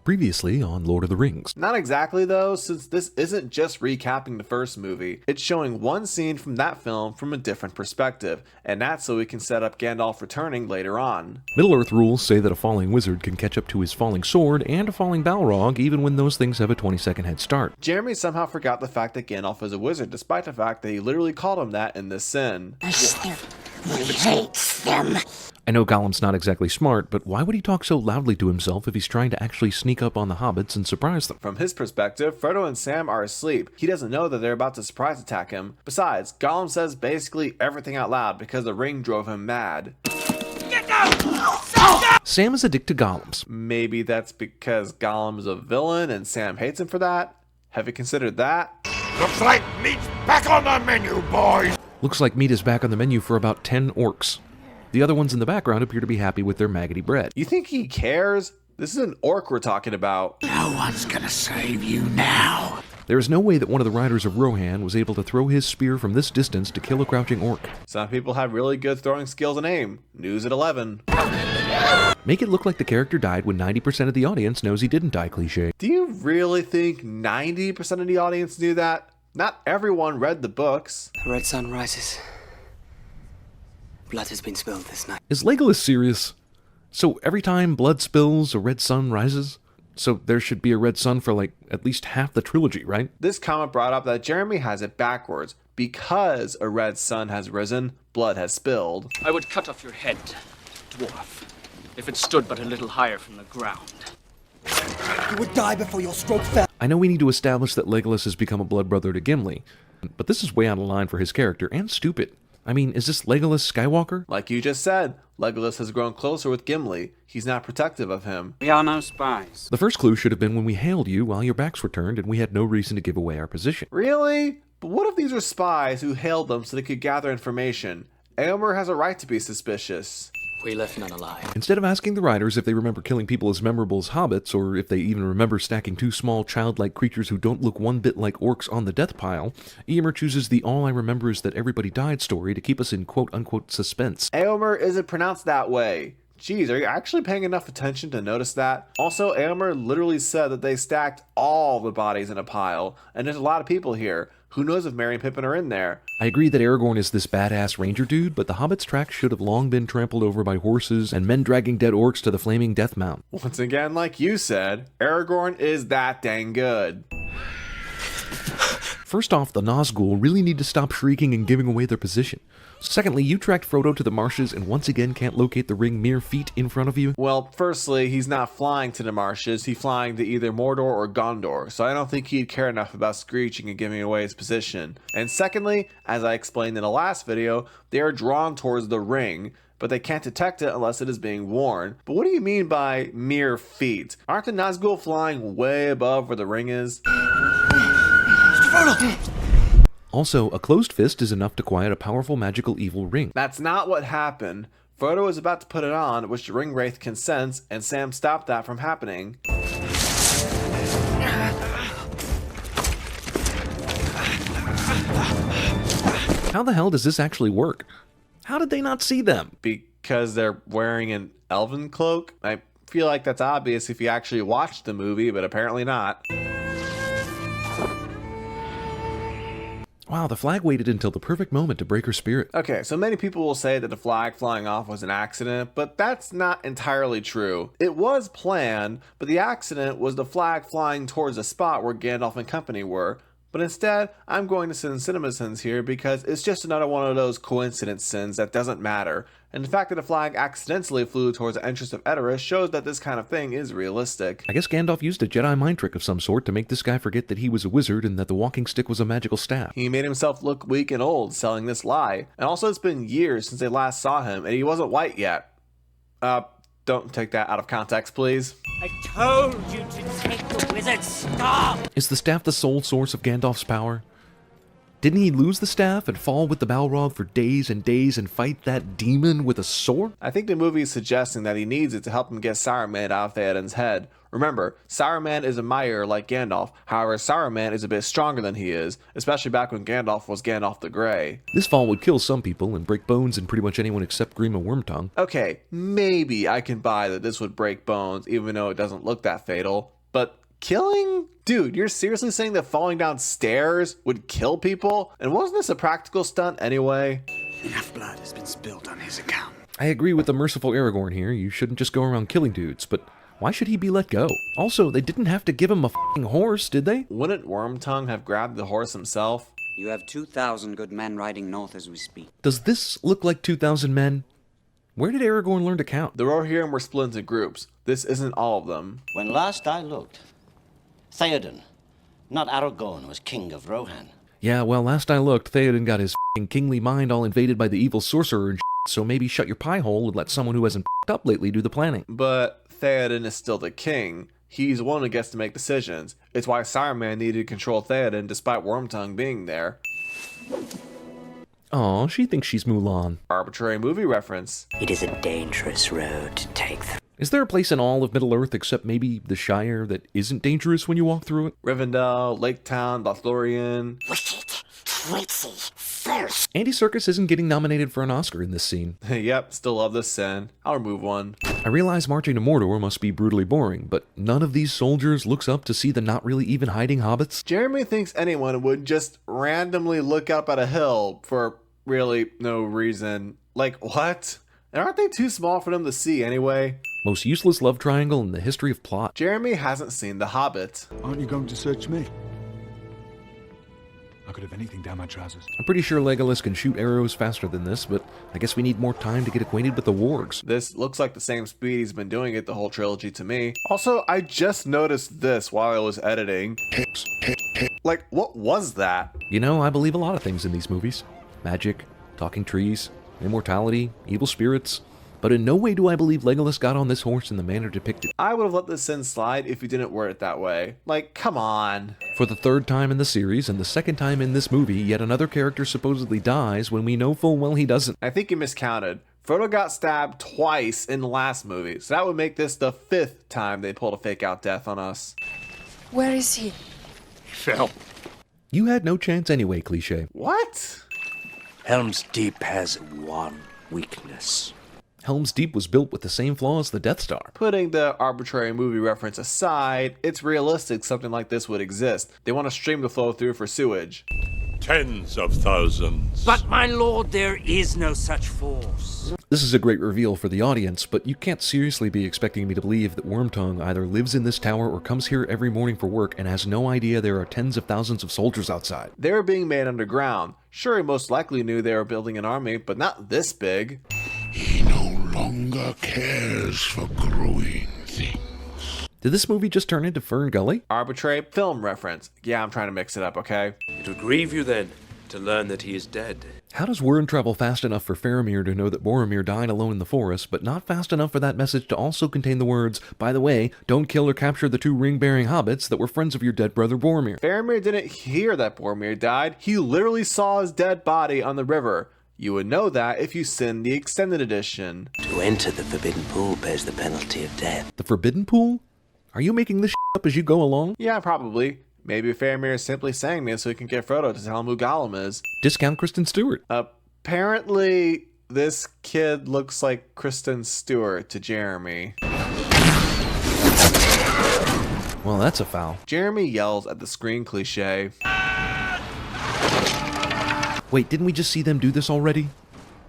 Previously on Lord of the Rings. Not exactly though, since this isn't just recapping the first movie. It's showing one scene from that film from a different perspective, and that's so we can set up Gandalf returning later on. Middle-earth rules say that a falling wizard can catch up to his falling sword and a falling Balrog even when those things have a 20-second head start. Jeremy somehow forgot the fact that Gandalf is a wizard, despite the fact that he literally called him that in this sin. We hate them. I know Gollum's not exactly smart, but why would he talk so loudly to himself if he's trying to actually sneak up on the hobbits and surprise them? From his perspective, Frodo and Sam are asleep. He doesn't know that they're about to surprise attack him. Besides, Gollum says basically everything out loud because the ring drove him mad. Get down! Sam is a dick to Gollums. Maybe that's because Gollum's a villain and Sam hates him for that? Have you considered that? Looks like meat's back on the menu, boys! Looks like meat is back on the menu for about 10 orcs. The other ones in the background appear to be happy with their maggoty bread. You think he cares? This is an orc we're talking about. No one's gonna save you now. There is no way that one of the riders of Rohan was able to throw his spear from this distance to kill a crouching orc. Some people have really good throwing skills and aim. News at 11. Make it look like the character died when 90% of the audience knows he didn't die cliché. Do you really think 90% of the audience knew that? Not everyone read the books. The red sun rises. Blood has been spilled this night. Is Legolas serious? So every time blood spills, a red sun rises? So there should be a red sun for like at least half the trilogy, right? This comment brought up that Jeremy has it backwards. Because a red sun has risen, blood has spilled. I would cut off your head, dwarf, if it stood but a little higher from the ground. You would die before your stroke fell. I know we need to establish that Legolas has become a blood brother to Gimli, but this is way out of line for his character, and stupid. I mean, is this Legolas Skywalker? Like you just said, Legolas has grown closer with Gimli. He's not protective of him. We are no spies. The first clue should have been when we hailed you while your backs were turned and we had no reason to give away our position. Really? But what if these are spies who hailed them so they could gather information? Éomer has a right to be suspicious. We left none alive. Instead of asking the riders if they remember killing people as memorable as hobbits, or if they even remember stacking two small childlike creatures who don't look one bit like orcs on the death pile, Éomer chooses the all I remember is that everybody died story to keep us in quote-unquote suspense. Éomer isn't pronounced that way. Jeez, are you actually paying enough attention to notice that? Also, Éomer literally said that they stacked all the bodies in a pile, and there's a lot of people here. Who knows if Merry and Pippin are in there? I agree that Aragorn is this badass ranger dude, but the Hobbit's tracks should have long been trampled over by horses and men dragging dead orcs to the flaming death mount. Once again, like you said, Aragorn is that dang good. First off, the Nazgul really need to stop shrieking and giving away their position. Secondly, you tracked Frodo to the marshes and once again can't locate the ring mere feet in front of you. Well, firstly, he's not flying to the marshes, he's flying to either Mordor or Gondor, so I don't think he'd care enough about screeching and giving away his position. And secondly, as I explained in the last video, they are drawn towards the ring, but they can't detect it unless it is being worn. But what do you mean by mere feet? Aren't the Nazgul flying way above where the ring is? Also, a closed fist is enough to quiet a powerful magical evil ring. That's not what happened. Frodo was about to put it on, which the ring wraith can sense, and Sam stopped that from happening. How the hell does this actually work? How did they not see them? Because they're wearing an elven cloak? I feel like that's obvious if you actually watched the movie, but apparently not. Wow, the flag waited until the perfect moment to break her spirit. Okay, so many people will say that the flag flying off was an accident, but that's not entirely true. It was planned, but the accident was the flag flying towards the spot where Gandalf and company were. But instead, I'm going to send CinemaSins here because it's just another one of those coincidence sins that doesn't matter. And the fact that the flag accidentally flew towards the entrance of Edoras shows that this kind of thing is realistic. I guess Gandalf used a Jedi mind trick of some sort to make this guy forget that he was a wizard and that the walking stick was a magical staff. He made himself look weak and old selling this lie. And also it's been years since they last saw him and he wasn't white yet. Don't take that out of context, please. I told you to take the wizard's staff! Is the staff the sole source of Gandalf's power? Didn't he lose the staff and fall with the Balrog for days and days and fight that demon with a sword? I think the movie is suggesting that he needs it to help him get Saruman out of Theoden's head. Remember, Saruman is a Maiar like Gandalf, however Saruman is a bit stronger than he is, especially back when Gandalf was Gandalf the Grey. This fall would kill some people and break bones in pretty much anyone except Grima Wormtongue. Okay, maybe I can buy that this would break bones even though it doesn't look that fatal. But killing? Dude, you're seriously saying that falling down stairs would kill people? And wasn't this a practical stunt anyway? Enough blood has been spilled on his account. I agree with the merciful Aragorn here. You shouldn't just go around killing dudes, but why should he be let go? Also, they didn't have to give him a f***ing horse, did they? Wouldn't Wormtongue have grabbed the horse himself? You have 2,000 good men riding north as we speak. Does this look like 2,000 men? Where did Aragorn learn to count? The Rohirrim were split into groups. This isn't all of them. When last I looked, Theoden, not Aragorn, was king of Rohan. Yeah, well, last I looked, Theoden got his f***ing kingly mind all invaded by the evil sorcerer and shit, so maybe shut your pie hole and let someone who hasn't f***ed up lately do the planning. But Theoden is still the king. He's the one who gets to make decisions. It's why Saruman needed to control Theoden despite Wormtongue being there. Aw, she thinks she's Mulan. Arbitrary movie reference. It is a dangerous road to take. Is there a place in all of Middle-earth except maybe the Shire that isn't dangerous when you walk through it? Rivendell, Lake Town, Lothlorien. Wicked, tricksy, false. Andy Serkis isn't getting nominated for an Oscar in this scene. Yep, still love this sin. I'll remove one. I realize marching to Mordor must be brutally boring, but none of these soldiers looks up to see the not really even hiding hobbits. Jeremy thinks anyone would just randomly look up at a hill for really no reason. Like, what? And aren't they too small for them to see anyway? Most useless love triangle in the history of plot. Jeremy hasn't seen The Hobbit. Aren't you going to search me? I could have anything down my trousers. I'm pretty sure Legolas can shoot arrows faster than this, but I guess we need more time to get acquainted with the wargs. This looks like the same speed he's been doing it the whole trilogy to me. Also, I just noticed this while I was editing. Like, what was that? You know, I believe a lot of things in these movies. Magic, talking trees, immortality, evil spirits. But in no way do I believe Legolas got on this horse in the manner depicted. I would have let this sin slide if you didn't word it that way. Like, come on. For the third time in the series, and the second time in this movie, yet another character supposedly dies when we know full well he doesn't. I think you miscounted. Frodo got stabbed twice in the last movie, so that would make this the 5th time they pulled a fake out death on us. Where is he? He fell. You had no chance anyway, cliche. What? Helm's Deep has one weakness. Helm's Deep was built with the same flaw as the Death Star. Putting the arbitrary movie reference aside, it's realistic something like this would exist. They want a stream to flow through for sewage. Tens of thousands. But my lord, there is no such force. This is a great reveal for the audience, but you can't seriously be expecting me to believe that Wormtongue either lives in this tower or comes here every morning for work and has no idea there are tens of thousands of soldiers outside. They were being made underground. Sure, he most likely knew they were building an army, but not this big. He no longer cares for growing things. Did this movie just turn into Fern Gully? Arbitrary film reference. Yeah, I'm trying to mix it up, okay? It would grieve you then to learn that he is dead. How does word travel fast enough for Faramir to know that Boromir died alone in the forest, but not fast enough for that message to also contain the words, by the way, don't kill or capture the 2 ring-bearing hobbits that were friends of your dead brother Boromir? Faramir didn't hear that Boromir died. He literally saw his dead body on the river. You would know that if you sinned the extended edition. To enter the Forbidden Pool bears the penalty of death. The Forbidden Pool? Are you making this up as you go along? Yeah, probably. Maybe Faramir is simply saying this so he can get Frodo to tell him who Gollum is. Discount Kristen Stewart. Apparently, this kid looks like Kristen Stewart to Jeremy. Well, that's a foul. Jeremy yells at the screen cliche. Wait, didn't we just see them do this already?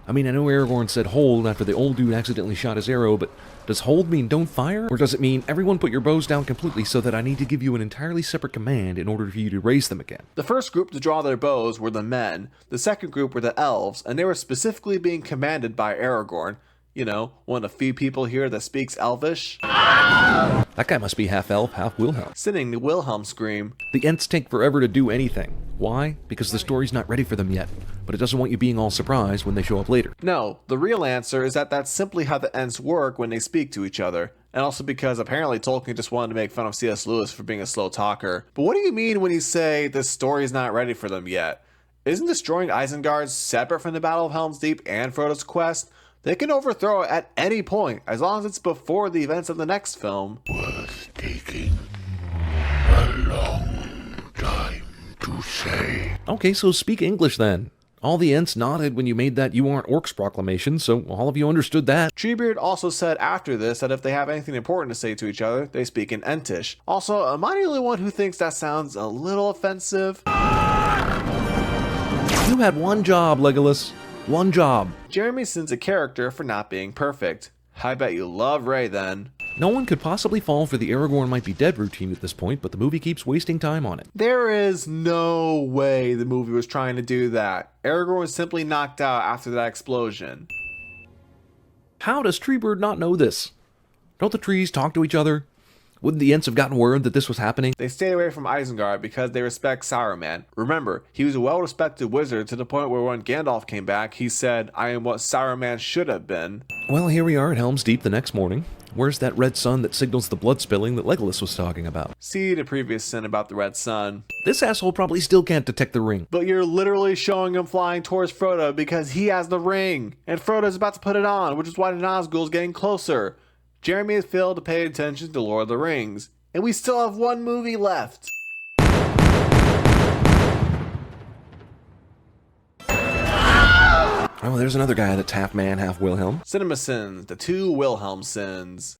I mean, I know Aragorn said hold after the old dude accidentally shot his arrow, but does hold mean don't fire? Or does it mean everyone put your bows down completely so that I need to give you an entirely separate command in order for you to raise them again? The first group to draw their bows were the men. The second group were the elves, and they were specifically being commanded by Aragorn. You know, one of the few people here that speaks Elvish. That guy must be half elf, half Wilhelm. Singing the Wilhelm scream. The Ents take forever to do anything. Why? Because the story's not ready for them yet. But it doesn't want you being all surprised when they show up later. No, the real answer is that that's simply how the Ents work when they speak to each other. And also because apparently Tolkien just wanted to make fun of C.S. Lewis for being a slow talker. But what do you mean when you say the story's not ready for them yet? Isn't destroying Isengard separate from the Battle of Helm's Deep and Frodo's quest? They can overthrow it at any point, as long as it's before the events of the next film. Was taking a long time to say. Okay, so speak English then. All the Ents nodded when you made that "you aren't orcs" proclamation, so all of you understood that. Treebeard also said after this that if they have anything important to say to each other, they speak in Entish. Also, am I the only one who thinks that sounds a little offensive? You had one job, Legolas. One job. Jeremy sins a character for not being perfect. I bet you love Ray then. No one could possibly fall for the Aragorn might be dead routine at this point, but the movie keeps wasting time on it. There is no way the movie was trying to do that. Aragorn was simply knocked out after that explosion. How does Treebeard not know this? Don't the trees talk to each other? Wouldn't the Ents have gotten word that this was happening? They stayed away from Isengard because they respect Saruman. Remember, he was a well-respected wizard to the point where when Gandalf came back, he said, "I am what Saruman should have been." Well, here we are at Helm's Deep the next morning. Where's that red sun that signals the blood spilling that Legolas was talking about? See the previous sin about the red sun. This asshole probably still can't detect the ring. But you're literally showing him flying towards Frodo because he has the ring. And Frodo's about to put it on, which is why the Nazgul's getting closer. Jeremy has failed to pay attention to Lord of the Rings. And we still have one movie left. Oh, there's another guy that's half man, half Wilhelm. CinemaSins, the two Wilhelm sins.